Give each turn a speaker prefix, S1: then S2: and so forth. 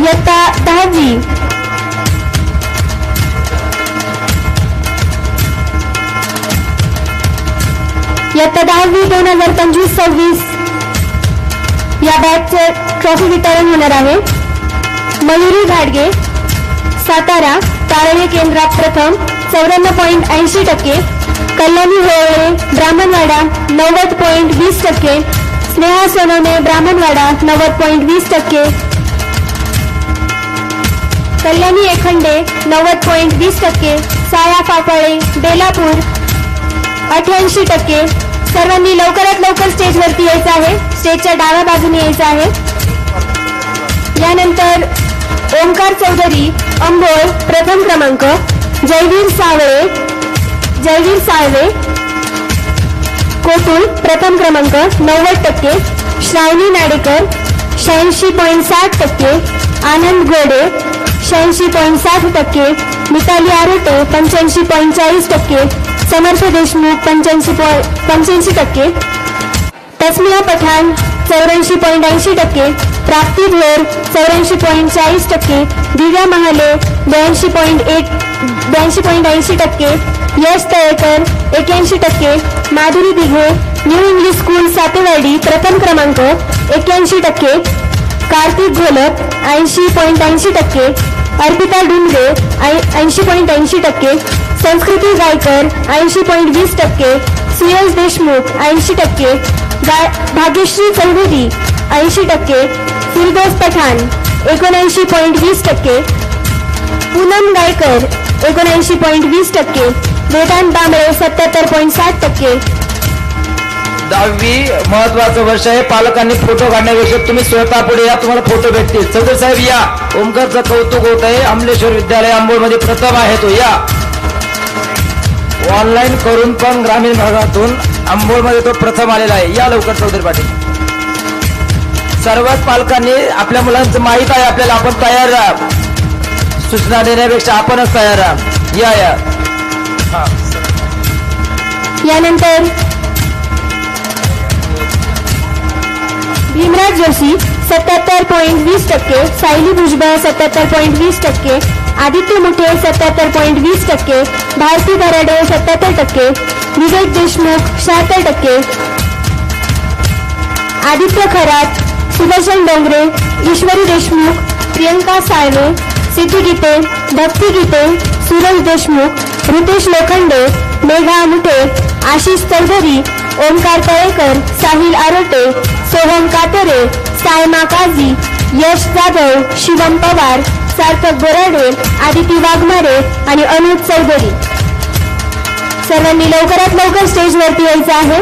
S1: इयत्ता 10वी इयत्ता 10वी 2025-26 या बॅचचे ट्रॉफी वितरण होणार आहे। मयुरी घाडगे सातारा तारळे केंद्रात प्रथम 94.80%, कल्याणी होळे ब्राह्मणवाडा 90.20%, स्नेहा सोनवणे ब्राह्मणवाडा 90.20%, कल्याणी एखंडे 90.20%, साया फाफाळे बेलापूर 88%। सर्वांनी लवकरात लवकर स्टेजवरती यायचं आहे, स्टेजच्या डाव्या बाजूने यायचं आहे। यानंतर ओंकार चौधरी अंबोळ प्रथम क्रमांक, जयवीर साळवे कोटुळ प्रथम क्रमांक 90%, श्रावणी नाडेकर 86.60%, आनंद गोडे 86.60%, मिताली आरोटे 85.40%, समर्थ Deshmukh 85%, Tasmiya Pathan 84.80%, Prapti Bhor 84.40%, Divya Mahale 82.80%, Yash Talekar 81%, Madhuri Dighe new English school Satewadi प्रथम क्रमांक 81%, कार्तिक घोलप 80.80%, अर्पिता डुंगरे 80.80%, संस्कृती गायकर 80.20%, सुयश देशमुख 80%, भाग्यश्री चौधरी 80%, फिरदौस पठाण 79.20%, पूनम गायकर 79.20%, वेदांत दामळे 77.60%।
S2: 10वी महत्वाचं वर्ष आहे। पालकांनी फोटो काढण्यापेक्षा तुम्ही स्वतः पुढे या, तुम्हाला फोटो भेटतील। चौधरी साहेब या, ओमकारचं कौतुक होत आहे। अमलेश्वर विद्यालय अंबोळमध्ये प्रथम आहे तो, या ऑनलाईन करून पण ग्रामीण भागातून अंबोळमध्ये तो प्रथम आलेला आहे। या लवकर चौधरी पाटील। सर्वच पालकांनी आपल्या मुलांचं माहित आहे आपल्याला, आपण तयार राहा, सूचना देण्यापेक्षा आपणच तयार राहा। या
S1: यानंतर भीमराज जोशी 77.20%, सायली भुजबळ 77.20%, आदित्य मुठे 77.20%, भारती दराडे 77%, विवेक देशमुख 76%, आदित्य खरात, सुदर्शन डोंगरे, ईश्वरी देशमुख, प्रियंका साळवे, सिद्धी गीते, भक्ती गीते, सूरज देशमुख, रितेश लोखंडे, मेघा मुठे, आशिष चौधरी, ओंकार तळेकर, साहिल आरोटे, सोहम कातरे, सायमा काझी, यश जाधव, शिवम पवार, सार्थक बोराडे, आदिती वाघमारे आणि अनुज चौधरी। सर्वांनी लवकरात लवकर स्टेजवरती यायचं आहे।